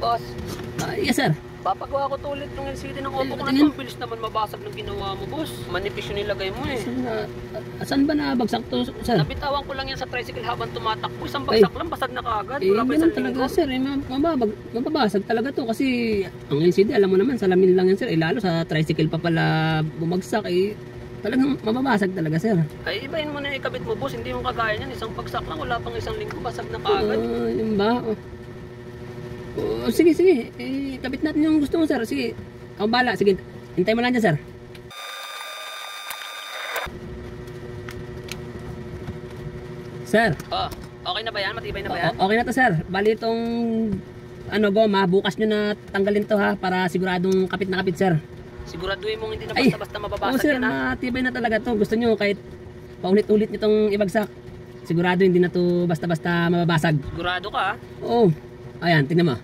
Boss, Yes sir. papagawa ko to ulit ng LCD ng Oppo ko na to. Ang bilis naman mabasag ng ginawa mo, boss. Manipis yung nilagay mo eh. Saan ba nabagsak to sir? Nabitawan ko lang yan sa tricycle habang tumatakbo. Isang bagsak lang, basag na kaagad. Wala pa Ganun isang talaga linggo. sir, mababasag talaga to kasi ang LCD alam mo naman salamin lang yan sir, lalo sa tricycle pa pala bumagsak talagang mababasag talaga sir. Ay, ibahin mo na yung ikabit mo, boss. Hindi mo kagaya niyan. Isang bagsak lang, wala pang isang linggo, basag na kaagad. Yun ba? Sige, kabit natin yung gusto mo sir. Sige, ako bala. Sige, hintay mo lang dyan sir. Sir. Oh, okay na ba yan? Matibay na ba yan? Okay na to sir. Bali itong goma, bukas nyo na tanggalin to ha para siguradong kapit na kapit sir. Siguraduhin mong hindi na basta-basta mababasag sir, yan ha? matibay na talaga to. Gusto nyo kahit paulit-ulit nyo tong ibagsak, sigurado hindi na to basta-basta mababasag. Sigurado ka ha? Oo. Ayan, tingnan mo.